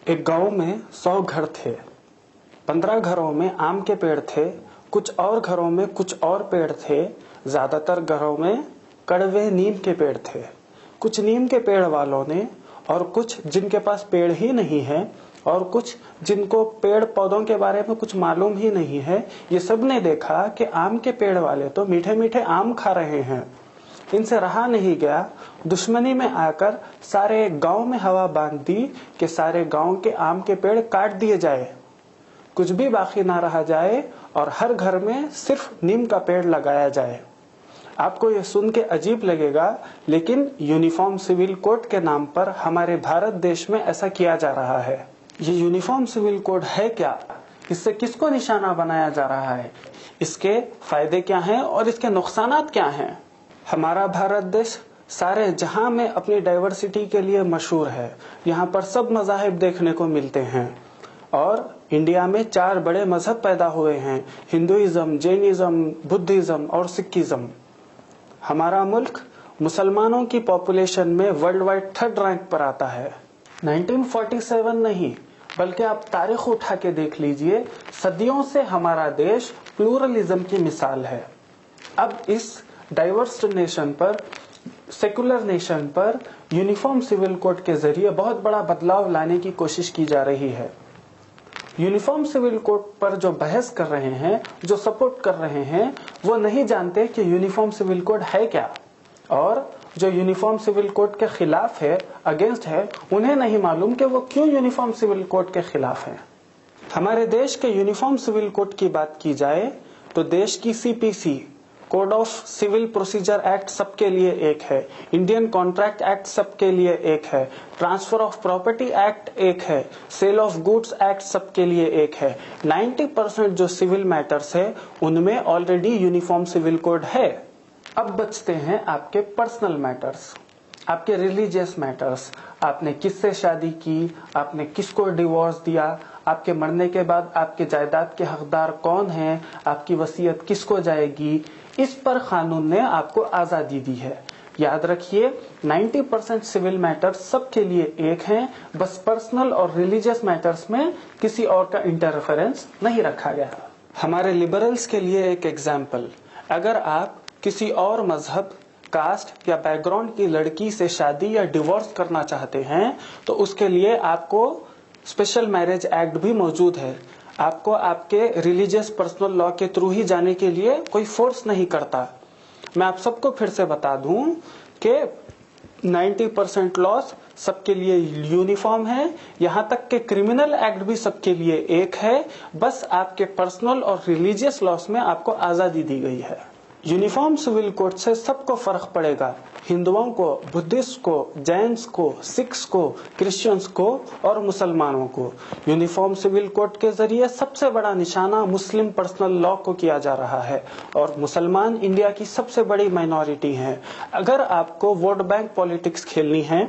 एक गांव में 100 घर थे। 15 घरों में आम के पेड़ थे, कुछ और घरों में कुछ और पेड़ थे। ज्यादातर घरों में कड़वे नीम के पेड़ थे। कुछ नीम के पेड़ वालों ने, और कुछ जिनके पास पेड़ ही नहीं है, और कुछ जिनको पेड़ पौधों के बारे में कुछ मालूम ही नहीं है, ये सब ने देखा कि आम के पेड़ वाले तो मीठे मीठे आम खा रहे हैं। इनसे रहा नहीं गया, दुश्मनी में आकर सारे गांव में हवा बांध दी कि सारे गांव के आम के पेड़ काट दिए जाए, कुछ भी बाकी ना रहा जाए और हर घर में सिर्फ नीम का पेड़ लगाया जाए। आपको यह सुन के अजीब लगेगा, लेकिन यूनिफॉर्म सिविल कोड के नाम पर हमारे भारत देश में ऐसा किया जा रहा है। ये यूनिफॉर्म सिविल कोड है क्या? इससे किसको निशाना बनाया जा रहा है? इसके फायदे क्या हैं और इसके नुकसानात क्या हैं? हमारा भारत देश सारे जहां में अपनी डाइवर्सिटी के लिए मशहूर है। यहाँ पर सब मज़ाहिब देखने को मिलते हैं और इंडिया में 4 बड़े मजहब पैदा हुए हैं, हिंदुइज्म, जैनिज्म, बुद्धिज्म और सिखिज्म। हमारा मुल्क मुसलमानों की पॉपुलेशन में वर्ल्ड वाइड 3rd रैंक पर आता है। 1947 नहीं, बल्कि आप तारीख उठा के देख लीजिए, सदियों से हमारा देश प्लूरलिज्म की मिसाल है। अब इस डाइवर्स नेशन पर, सेकुलर नेशन पर यूनिफॉर्म सिविल कोड के जरिए बहुत बड़ा बदलाव लाने की कोशिश की जा रही है। यूनिफॉर्म सिविल कोड पर जो बहस कर रहे हैं, जो सपोर्ट कर रहे हैं, वो नहीं जानते कि यूनिफॉर्म सिविल कोड है क्या, और जो यूनिफॉर्म सिविल कोड के खिलाफ है, अगेंस्ट है, उन्हें नहीं मालूम कि वो क्यों यूनिफॉर्म सिविल कोड के खिलाफ है। हमारे देश के यूनिफॉर्म सिविल कोड की बात की जाए तो देश की CPC, code of civil procedure act सबके लिए एक है, इंडियन कॉन्ट्रैक्ट एक्ट सबके लिए एक है, ट्रांसफर ऑफ प्रॉपर्टी एक्ट एक है, सेल ऑफ गुड्स एक्ट सबके लिए एक है। 90% जो सिविल मैटर्स है उनमें ऑलरेडी यूनिफॉर्म सिविल कोड है। अब बचते हैं आपके पर्सनल मैटर्स, आपके रिलीजियस मैटर्स। आपने किससे शादी की, आपने किसको डिवोर्स दिया, आपके मरने के बाद आपके जायदाद के हकदार कौन हैं, आपकी वसीयत किसको जाएगी, इस पर कानून ने आपको आजादी दी है। याद रखिए, 90% सिविल मैटर्स सबके लिए एक हैं, बस पर्सनल और रिलीजियस मैटर्स में किसी और का इंटरफेरेंस नहीं रखा गया। हमारे लिबरल्स के लिए एक एग्जाम्पल, अगर आप किसी और मजहब, कास्ट या बैकग्राउंड की लड़की से शादी या डिवोर्स करना चाहते हैं तो उसके लिए आपको स्पेशल मैरिज एक्ट भी मौजूद है। आपको आपके रिलीजियस पर्सनल लॉ के थ्रू ही जाने के लिए कोई फोर्स नहीं करता। मैं आप सबको फिर से बता दूं कि 90% लॉस सबके लिए यूनिफॉर्म है, यहाँ तक के क्रिमिनल एक्ट भी सबके लिए एक है, बस आपके पर्सनल और रिलीजियस लॉस में आपको आजादी दी गई है। यूनिफॉर्म सिविल कोड से सबको फर्क पड़ेगा, हिंदुओं को, बुद्धिस्ट को, जैन्स को, सिख्स को, क्रिश्चियंस को और मुसलमानों को। यूनिफॉर्म सिविल कोड के जरिए सबसे बड़ा निशाना मुस्लिम पर्सनल लॉ को किया जा रहा है, और मुसलमान इंडिया की सबसे बड़ी माइनॉरिटी हैं। अगर आपको वोट बैंक पॉलिटिक्स खेलनी है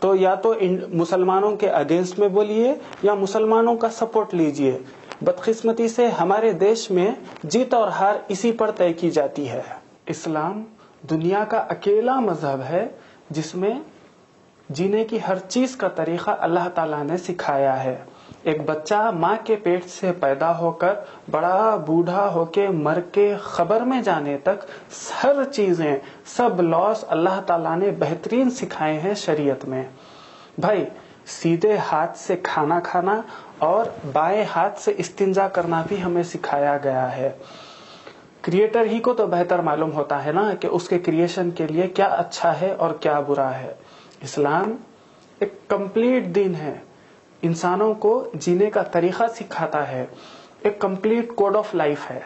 तो या तो मुसलमानों के अगेंस्ट में बोलिए या मुसलमानों का सपोर्ट लीजिए। बदकिस्मती से हमारे देश में जीत और हार इसी पर तय की जाती है। इस्लाम दुनिया का अकेला मजहब है जिसमें जीने की हर चीज का तरीका अल्लाह ताला ने सिखाया है। एक बच्चा माँ के पेट से पैदा होकर बड़ा बूढ़ा होके मर के खबर में जाने तक हर चीजें, सब लॉस अल्लाह ताला ने बेहतरीन सिखाए हैं शरीयत में। भाई, सीधे हाथ से खाना खाना और बाएं हाथ से इस्तिंजा करना भी हमें सिखाया गया है। क्रिएटर ही को तो बेहतर मालूम होता है ना कि उसके क्रिएशन के लिए क्या अच्छा है और क्या बुरा है। इस्लाम एक कंप्लीट दिन है, इंसानों को जीने का तरीका सिखाता है, एक कंप्लीट कोड ऑफ लाइफ है।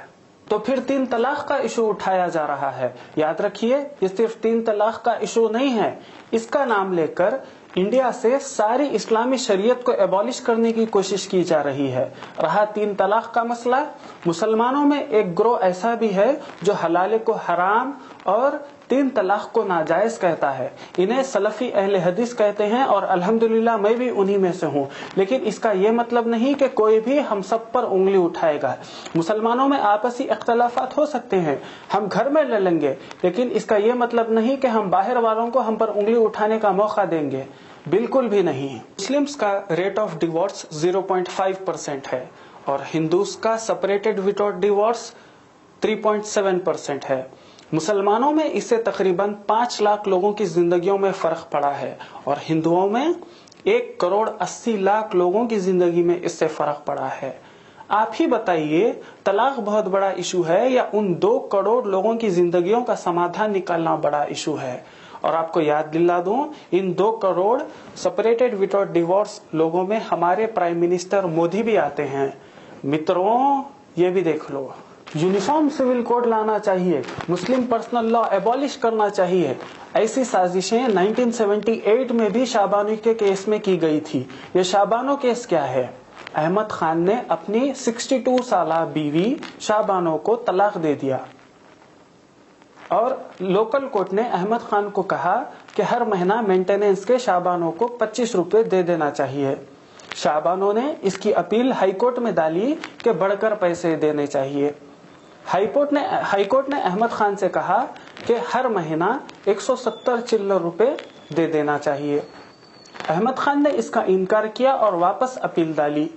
तो फिर 3 तलाक का इशू उठाया जा रहा है। याद रखिए, ये सिर्फ 3 तलाक का इशू नहीं है, इसका नाम लेकर इंडिया से सारी इस्लामी शरीयत को एबॉलिश करने की कोशिश की जा रही है। रहा 3 तलाक का मसला, मुसलमानों में एक ग्रोह ऐसा भी है जो हलाल को हराम और 3 तलाक को नाजायज कहता है। इन्हें सलफी अहले हदीस कहते हैं और अल्हम्दुलिल्लाह मैं भी उन्हीं में से हूँ। लेकिन इसका ये मतलब नहीं कि कोई भी हम सब पर उंगली उठाएगा। मुसलमानों में आपसी इख्तलाफात हो सकते हैं, हम घर में लड़ लेंगे, लेकिन इसका ये मतलब नहीं कि हम बाहर वालों को हम पर उंगली उठाने का मौका देंगे। बिल्कुल भी नहीं। मुस्लिम्स का रेट ऑफ डिवोर्स 0.5% है और हिंदूज का सेपरेटेड विदाउट डिवोर्स 3.7% है। मुसलमानों में इससे तकरीबन 5 लाख लोगों की जिंदगियों में फर्क पड़ा है और हिंदुओं में 1,80,00,000 लोगों की जिंदगी में इससे फर्क पड़ा है। आप ही बताइए, तलाक बहुत बड़ा इशू है या उन 2 करोड़ लोगों की जिंदगियों का समाधान निकालना बड़ा इशू है? और आपको याद दिला दूं, इन 2 करोड़ सेपरेटेड विदाउट डिवोर्स लोगों में हमारे प्राइम मिनिस्टर मोदी भी आते हैं। मित्रों, ये भी देख लो। यूनिफॉर्म सिविल कोड लाना चाहिए, मुस्लिम पर्सनल लॉ एबॉलिश करना चाहिए, ऐसी साजिशें 1978 में भी शाबानो के केस में की गई थी। ये शाबानो केस क्या है? अहमद खान ने अपनी 62 साला बीवी शाबानो को तलाक दे दिया और लोकल कोर्ट ने अहमद खान को कहा कि हर महीना मेंटेनेंस के शाबानो को 25 रुपए दे देना चाहिए। शाबानो ने इसकी अपील हाईकोर्ट में डाली कि बढ़कर पैसे देने चाहिए। हाईकोर्ट ने अहमद खान से कहा कि हर महीना 170 चिल्लर रुपए दे देना चाहिए। अहमद खान ने इसका इनकार किया और वापस अपील डाली।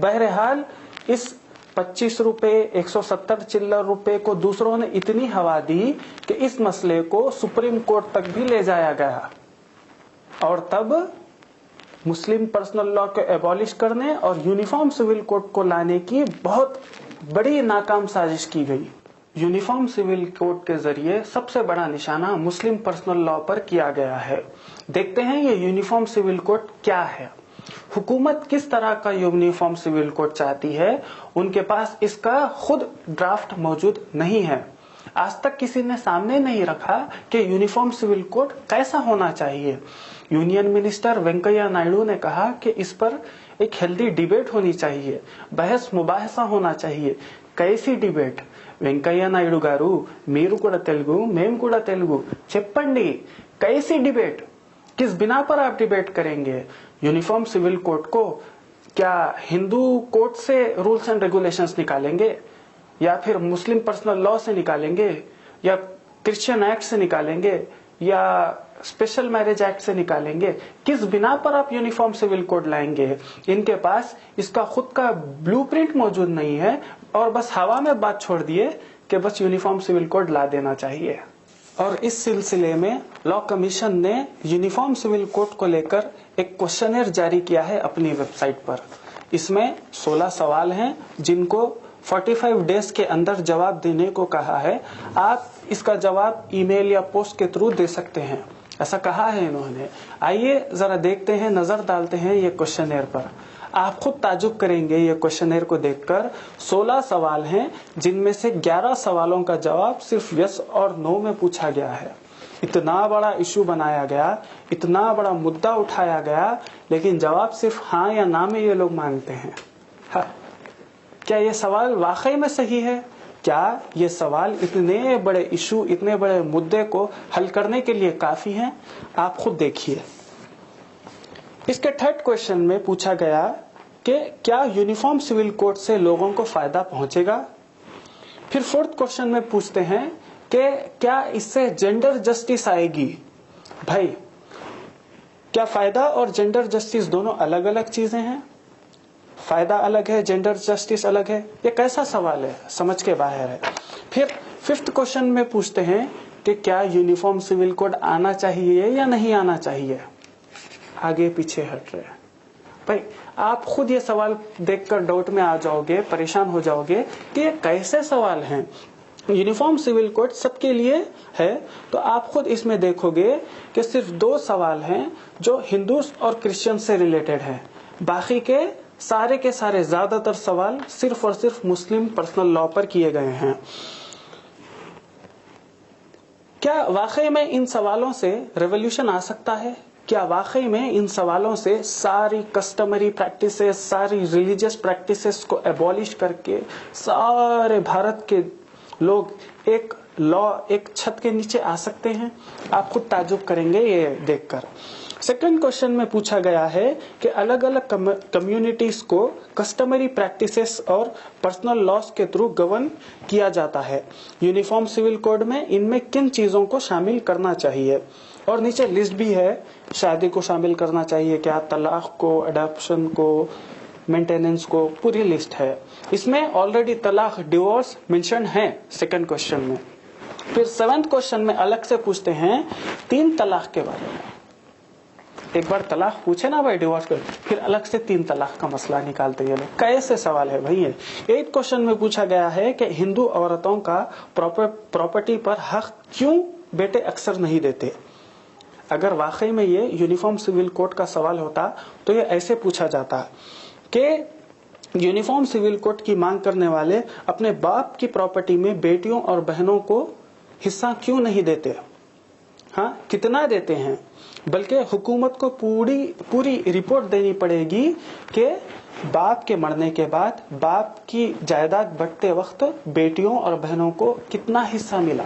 बहरहाल इस 25 रुपए 170 चिल्लर रुपए को दूसरों ने इतनी हवा दी कि इस मसले को सुप्रीम कोर्ट तक भी ले जाया गया और तब मुस्लिम पर्सनल लॉ को एबॉलिश करने और यूनिफॉर्म सिविल कोड को लाने की बहुत बड़ी नाकाम साजिश की गई। यूनिफॉर्म सिविल कोड के जरिए सबसे बड़ा निशाना मुस्लिम पर्सनल लॉ पर किया गया है। देखते हैं ये यूनिफॉर्म सिविल कोड क्या है। हुकूमत किस तरह का यूनिफॉर्म सिविल कोड चाहती है, उनके पास इसका खुद ड्राफ्ट मौजूद नहीं है। आज तक किसी ने सामने नहीं रखा कि यूनिफॉर्म सिविल कोड कैसा होना चाहिए। यूनियन मिनिस्टर वेंकैया नायडू ने कहा कि इस पर एक हेल्दी डिबेट होनी चाहिए, बहस मुबाहसा होना चाहिए। कैसी डिबेट? వెంకయ్య నాయుడు గారు, మీరు కూడా తెలుగు, మేము కూడా తెలుగు, చెప్పండి कैसी डिबेट? किस बिना पर आप डिबेट करेंगे? यूनिफॉर्म सिविल कोड को क्या हिंदू कोड से रूल्स एंड रेगुलेशंस निकालेंगे या फिर मुस्लिम पर्सनल लॉ से निकालेंगे या क्रिश्चियन एक्ट से निकालेंगे या स्पेशल मैरिज एक्ट से निकालेंगे? किस बिना पर आप यूनिफॉर्म सिविल कोड लाएंगे? इनके पास इसका खुद का ब्लूप्रिंट मौजूद नहीं है और बस हवा में बात छोड़ दिए कि बस यूनिफॉर्म सिविल कोड ला देना चाहिए। और इस सिलसिले में लॉ कमीशन ने यूनिफॉर्म सिविल कोड को लेकर एक क्वेश्चनर जारी किया है अपनी वेबसाइट पर। इसमें 16 सवाल हैं जिनको 45 डेज के अंदर जवाब देने को कहा है। आप इसका जवाब ईमेल या पोस्ट के थ्रू दे सकते हैं, ऐसा कहा है इन्होंने। आइए जरा देखते हैं, नजर डालते हैं ये क्वेश्चनर पर। आप खुद ताजुब करेंगे ये क्वेश्चनर को देखकर। 16 सवाल हैं जिनमें से 11 सवालों का जवाब सिर्फ यस और नो में पूछा गया है। इतना बड़ा इशू बनाया गया, इतना बड़ा मुद्दा उठाया गया, लेकिन जवाब सिर्फ हाँ या ना में ये लोग मांगते हैं। हाँ, क्या ये सवाल वाकई में सही है? क्या ये सवाल इतने बड़े इशू, इतने बड़े मुद्दे को हल करने के लिए काफी हैं? आप खुद देखिए। इसके थर्ड क्वेश्चन में पूछा गया कि क्या यूनिफॉर्म सिविल कोड से लोगों को फायदा पहुंचेगा। फिर फोर्थ क्वेश्चन में पूछते हैं कि क्या इससे जेंडर जस्टिस आएगी। भाई, क्या फायदा और जेंडर जस्टिस दोनों अलग अलग चीजें हैं? फायदा अलग है, जेंडर जस्टिस अलग है। ये कैसा सवाल है, समझ के बाहर है। फिर फिफ्थ क्वेश्चन में पूछते हैं कि क्या यूनिफॉर्म सिविल कोड आना चाहिए या नहीं आना चाहिए। आगे पीछे हट रहे हैं। भाई, आप खुद ये सवाल देखकर डाउट में आ जाओगे, परेशान हो जाओगे कि ये कैसे सवाल हैं। यूनिफॉर्म सिविल कोड सबके लिए है, तो आप खुद इसमें देखोगे कि सिर्फ 2 सवाल हैं जो हिंदू और क्रिश्चियन से रिलेटेड हैं। बाकी के सारे ज्यादातर सवाल सिर्फ और सिर्फ मुस्लिम पर्सनल लॉ पर किए गए हैं। क्या वाकई में इन सवालों से रेवोल्यूशन आ सकता है? क्या वाकई में इन सवालों से सारी कस्टमरी प्रैक्टिसेस, सारी रिलीजियस प्रैक्टिसेस को एबॉलिश करके सारे भारत के लोग एक लॉ, एक छत के नीचे आ सकते हैं? आप खुद ताजुब करेंगे ये देखकर। सेकंड क्वेश्चन में पूछा गया है कि अलग अलग कम्युनिटीज को कस्टमरी प्रैक्टिसेस और पर्सनल लॉस के थ्रू गवर्न किया जाता है। यूनिफॉर्म सिविल कोड में इनमें किन चीजों को शामिल करना चाहिए। اور نیچے لسٹ بھی ہے شادی کو شامل کرنا چاہیے کیا, طلاق کو, اڈاپشن کو, مینٹیننس کو, پوری لسٹ ہے. اس میں آلریڈی طلاق, ڈیورس مینشن ہے سیکنڈ کوشچن میں. پھر 7th کوشچن میں الگ سے پوچھتے ہیں 3 طلاق کے بارے میں. ایک بار طلاق پوچھے نا بھائی ڈیورس کر, پھر الگ سے 3 طلاق کا مسئلہ نکالتے ہیں لوگ. کیسے سوال ہے بھائی یہ؟ 8th کوشچن میں پوچھا گیا ہے کہ ہندو عورتوں کا پراپرٹی پر حق کیوں بیٹے اکثر نہیں دیتے. اگر واقعی میں یہ یونیفارم سول کوڈ کا سوال ہوتا تو یہ ایسے پوچھا جاتا کہ یونیفارم سول کوڈ کی مانگ کرنے والے اپنے باپ کی پراپرٹی میں بیٹیوں اور بہنوں کو حصہ کیوں نہیں دیتے, ہاں کتنا دیتے ہیں, بلکہ حکومت کو پوری رپورٹ دینی پڑے گی کہ باپ کے مرنے کے بعد باپ کی جائیداد بٹتے وقت بیٹیوں اور بہنوں کو کتنا حصہ ملا.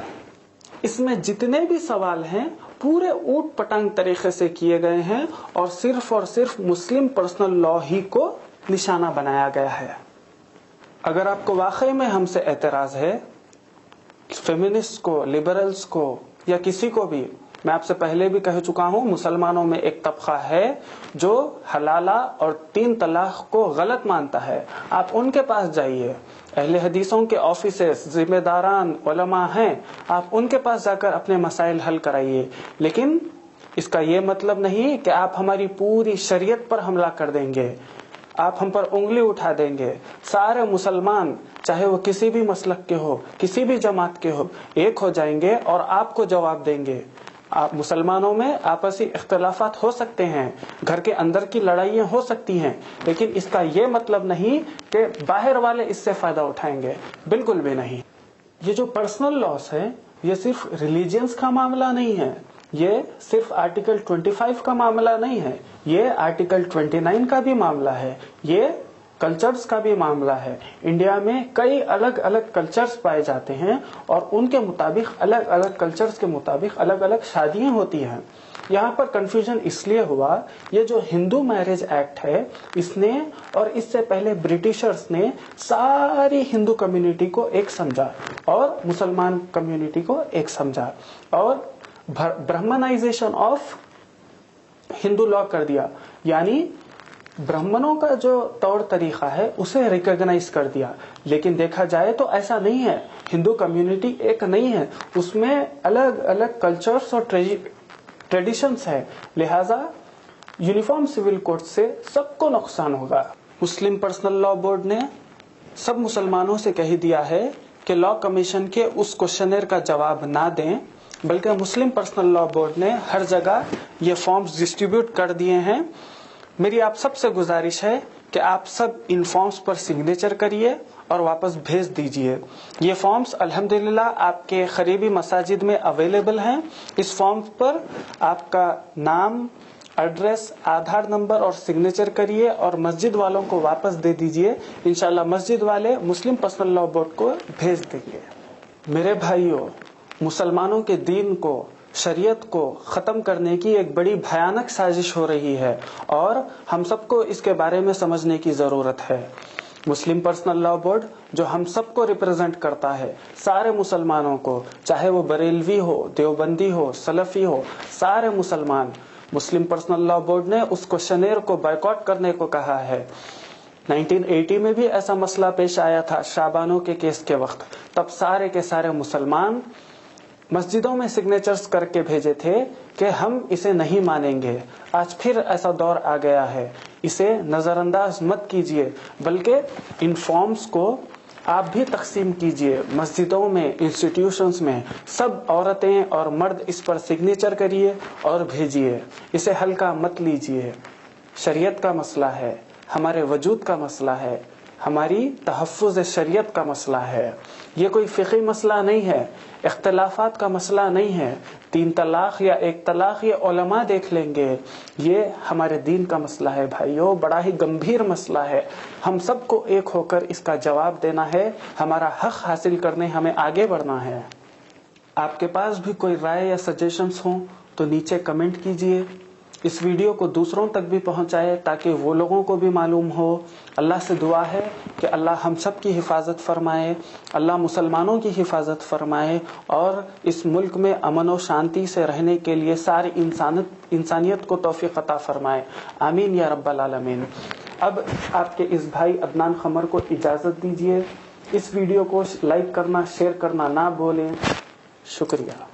اس میں جتنے بھی سوال ہیں پورے اوٹ پٹانگ طریقے سے کیے گئے ہیں اور صرف مسلم پرسنل لا ہی کو نشانہ بنایا گیا ہے. اگر آپ کو واقعی میں ہم سے اعتراض ہے, فیمنسٹ کو, لبرلز کو یا کسی کو بھی, میں آپ سے پہلے بھی کہہ چکا ہوں مسلمانوں میں ایک طبقہ ہے جو حلالہ اور 3 طلاق کو غلط مانتا ہے. آپ ان کے پاس جائیے, اہل حدیثوں کے آفیسز, ذمہ داران, علماء ہیں, آپ ان کے پاس جا کر اپنے مسائل حل کرائیے. لیکن اس کا یہ مطلب نہیں کہ آپ ہماری پوری شریعت پر حملہ کر دیں گے, آپ ہم پر انگلی اٹھا دیں گے. سارے مسلمان چاہے وہ کسی بھی مسلک کے ہو, کسی بھی جماعت کے ہو, ایک ہو جائیں گے اور آپ کو جواب دیں گے. آپ مسلمانوں میں آپسی اختلافات ہو سکتے ہیں, گھر کے اندر کی لڑائیاں ہو سکتی ہیں, لیکن اس کا یہ مطلب نہیں کہ باہر والے اس سے فائدہ اٹھائیں گے, بالکل بھی نہیں. یہ جو پرسنل لاس ہے یہ صرف ریلیجنس کا معاملہ نہیں ہے, یہ صرف آرٹیکل 25 کا معاملہ نہیں ہے, یہ آرٹیکل 29 کا بھی معاملہ ہے, یہ کلچرز کا بھی معاملہ ہے. انڈیا میں کئی الگ الگ کلچرز پائے جاتے ہیں اور ان کے مطابق الگ الگ کلچرز کے مطابق الگ الگ شادیاں ہوتی ہیں. یہاں پر کنفیوژن اس لیے ہوا, یہ جو ہندو میرج ایکٹ ہے اس نے اور اس سے pہلے برٹشرز نے ساری ہندو کمیونٹی کو ایک سمجھا اور مسلمان کمیونٹی کو ایک سمجھا اور برہمنائزیشن آف ہندو لا کر دیا. یعنی برہمنوں کا جو طور طریقہ ہے اسے ریکگنائز کر دیا. لیکن دیکھا جائے تو ایسا نہیں ہے, ہندو کمیونٹی ایک نہیں ہے, اس میں الگ الگ کلچرز اور ٹریڈیشنز ہے. لہذا یونیفارم سول کوڈ سے سب کو نقصان ہوگا. مسلم پرسنل لا بورڈ نے سب مسلمانوں سے کہہ دیا ہے کہ لا کمیشن کے اس کوشچنر کا جواب نہ دیں, بلکہ مسلم پرسنل لا بورڈ نے ہر جگہ یہ فارمز ڈسٹریبیوٹ کر دیے ہیں. میری آپ سب سے گزارش ہے کہ آپ سب ان فارمز پر سگنیچر کریے اور واپس بھیج دیجئے. یہ فارمز الحمدللہ آپ کے قریبی مساجد میں اویلیبل ہیں. اس فارمز پر آپ کا نام, ایڈریس, آدھار نمبر اور سگنیچر کریے اور مسجد والوں کو واپس دے دیجئے. انشاءاللہ مسجد والے مسلم پرسنل لا بورڈ کو بھیج دیں گے. میرے بھائیوں, مسلمانوں کے دین کو, شریعت کو ختم کرنے کی ایک بڑی بھیانک سازش ہو رہی ہے اور ہم سب کو اس کے بارے میں سمجھنے کی ضرورت ہے. مسلم پرسنل لا بورڈ جو ہم سب کو ریپرزینٹ کرتا ہے, سارے مسلمانوں کو, چاہے وہ بریلوی ہو, دیوبندی ہو, سلفی ہو, سارے مسلمان, مسلم پرسنل لا بورڈ نے اس کوشچنر کو بائیکاٹ کرنے کو کہا ہے. 1980 میں بھی ایسا مسئلہ پیش آیا تھا شابانوں کے کیس کے وقت. تب سارے کے سارے مسلمان مسجدوں میں سگنیچرز کر کے بھیجے تھے کہ ہم اسے نہیں مانیں گے. آج پھر ایسا دور آ گیا ہے, اسے نظر انداز مت کیجیے, بلکہ ان فارمز کو آپ بھی تقسیم کیجیے. مسجدوں میں, انسٹیٹیوشنز میں سب عورتیں اور مرد اس پر سگنیچر کریے اور بھیجیے. اسے ہلکا مت لیجیے. شریعت کا مسئلہ ہے, ہمارے وجود کا مسئلہ ہے, ہماری تحفظ شریعت کا مسئلہ ہے. یہ کوئی فقہی مسئلہ نہیں ہے, اختلافات کا مسئلہ نہیں ہے. 3 طلاق یا 1 طلاق یہ علماء دیکھ لیں گے. یہ ہمارے دین کا مسئلہ ہے بھائیوں, بڑا ہی گمبھیر مسئلہ ہے. ہم سب کو ایک ہو کر اس کا جواب دینا ہے. ہمارا حق حاصل کرنے ہمیں آگے بڑھنا ہے. آپ کے پاس بھی کوئی رائے یا سجیشنز ہوں تو نیچے کمنٹ کیجئے. اس ویڈیو کو دوسروں تک بھی پہنچائے تاکہ وہ لوگوں کو بھی معلوم ہو۔ اللہ سے دعا ہے کہ اللہ ہم سب کی حفاظت فرمائے، اللہ مسلمانوں کی حفاظت فرمائے اور اس ملک میں امن و شانتی سے رہنے کے لیے ساری انسانیت کو توفیق عطا فرمائے، آمین یا رب العالمین۔ اب آپ کے اس بھائی عدنان قمر کو اجازت دیجیے، اس ویڈیو کو لائک کرنا، شیئر کرنا نہ بھولیں۔ شکریہ۔